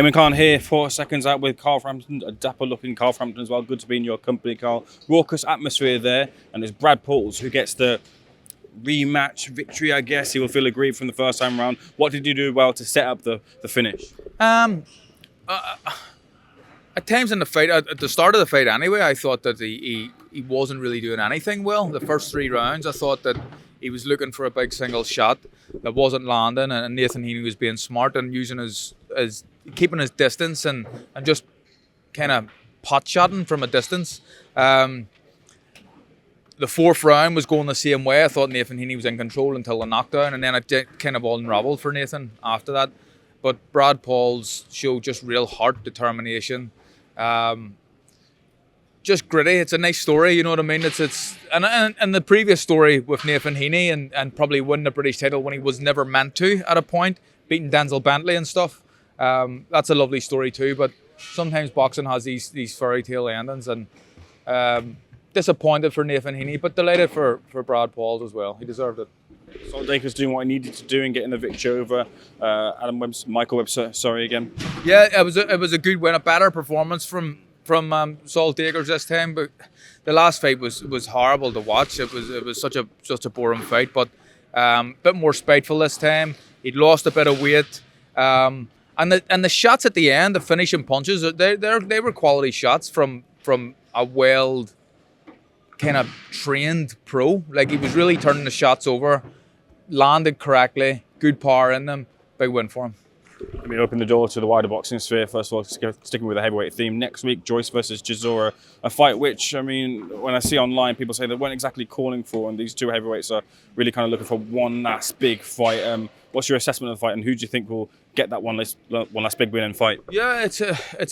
Eamon Khan here for Seconds Out with Carl Frampton, a dapper-looking Carl Frampton as well. Good to be in your company, Carl. Raucous atmosphere there, and it's Brad Pauls who gets the rematch victory, I guess. He will feel aggrieved from the first time round. What did you do well to set up the finish? At times in the fight, at the start of the fight anyway, I thought that he wasn't really doing anything well. The first 3 rounds, I thought that he was looking for a big single shot that wasn't landing, and Nathan Heaney was being smart and using his keeping his distance and just kind of pot shotting from a distance. The 4th round was going the same way. I thought Nathan Heaney was in control until the knockdown, and then it kind of all unraveled for Nathan after that. But Brad Pauls showed just real heart, determination. Just gritty. It's a nice story, you know what I mean? And the previous story with Nathan Heaney and probably winning the British title when he was never meant to at a point, beating Denzel Bentley and stuff. That's a lovely story too. But sometimes boxing has these fairy tale endings, and disappointed for Nathan Heaney, but delighted for Brad Pauls as well. He deserved it. Salt Dacre's doing what he needed to do and getting the victory over Michael Webster. Sorry again. Yeah, it was a good win, a better performance from Salt Dacres this time, but the last fight was horrible to watch. It was such a boring fight, but a bit more spiteful this time. He'd lost a bit of weight, and the shots at the end, the finishing punches, they were quality shots from a well kind of trained pro. Like, he was really turning the shots over, landed correctly, good power in them. Big win for him. Let me open the door to the wider boxing sphere. First of all, sticking with the heavyweight theme. Next week, Joyce versus Chisora, a fight which, I mean, when I see online, people say they weren't exactly calling for, and these two heavyweights are really kind of looking for one last big fight. What's your assessment of the fight, and who do you think will get that one last big win and fight? Yeah, it's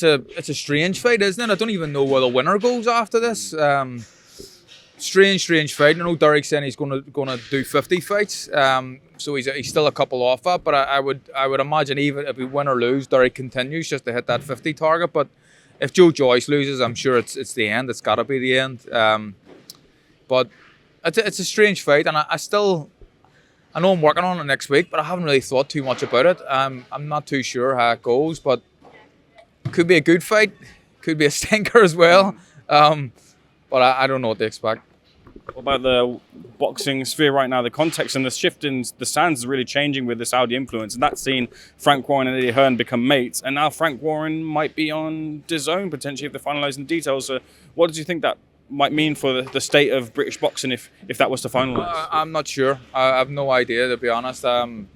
a strange fight, isn't it? I don't even know where the winner goes after this. Strange fight. I know Dereck saying he's going to do 50 fights, so he's still a couple off that. But I would imagine even if we win or lose, Dereck continues just to hit that 50 target. But if Joyce loses, I'm sure it's the end. It's got to be the end. But it's a strange fight, and I know I'm working on it next week, but I haven't really thought too much about it. I'm not too sure how it goes, but it could be a good fight, could be a stinker as well. But I don't know what to expect. What about the boxing sphere right now? The context and the shift in the sands is really changing with the Saudi influence, and that's seen Frank Warren and Eddie Hearn become mates, and now Frank Warren might be on DAZN potentially if they're finalising details. So what did you think that might mean for the state of British boxing if that was to finalise? I'm not sure. I have no idea, to be honest. And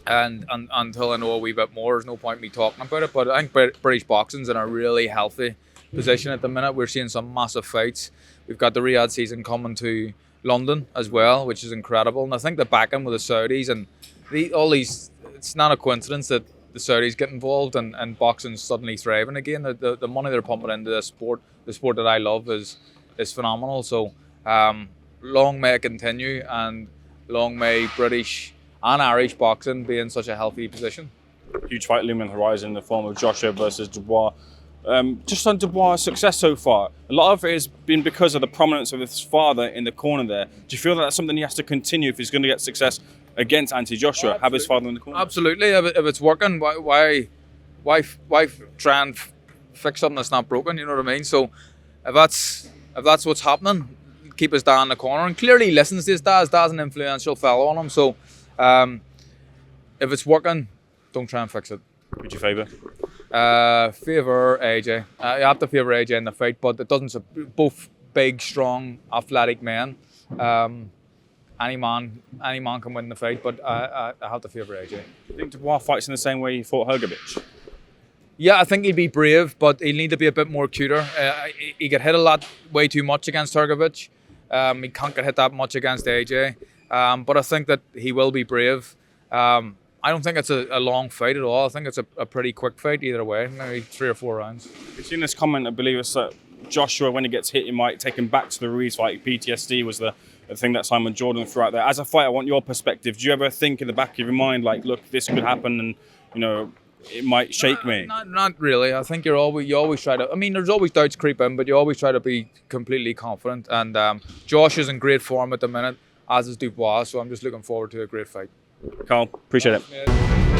until I know a wee bit more, there's no point in me talking about it. But I think British boxing's in a really healthy position at the minute. We're seeing some massive fights. We've got the Riyadh season coming to London as well, which is incredible. And I think the backing with the Saudis and all these, it's not a coincidence that the Saudis get involved and boxing's suddenly thriving again. The money they're pumping into this sport, the sport that I love, is phenomenal. So long may it continue, and long may British and Irish boxing be in such a healthy position. Huge fight looming on the horizon in the form of Joshua versus Dubois. Just on Dubois' success so far, a lot of it has been because of the prominence of his father in the corner there. Do you feel that that's something he has to continue if he's going to get success against Joshua? Have his father in the corner? Absolutely. If it's working, why try and fix something that's not broken? You know what I mean? So if that's what's happening, keep his dad in the corner. And clearly he listens to his dad. His dad's an influential fellow on him. So if it's working, don't try and fix it. Who'd you favour? Favour AJ. You have to favour AJ in the fight, but it doesn't. Both big, strong, athletic men. Any man can win the fight, but I have to favour AJ. Do you think Dubois fights in the same way he fought Hrgovic? Yeah, I think he'd be brave, but he'll need to be a bit more cuter. He get hit way too much against Hrgovic. He can't get hit that much against AJ. But I think that he will be brave. I don't think it's a long fight at all. I think it's a pretty quick fight either way, maybe 3 or 4 rounds. You've seen this comment, I believe it's that Joshua, when he gets hit, he might take him back to the Ruiz fight. PTSD was the thing that Simon Jordan threw out there. As a fighter, I want your perspective. Do you ever think in the back of your mind, like, look, this could happen and, you know, it might shake me? Not really. I think you always try to, I mean, there's always doubts creep in, but you always try to be completely confident. And Josh is in great form at the minute, as is Dubois, so I'm just looking forward to a great fight. Carl, appreciate it. Yeah.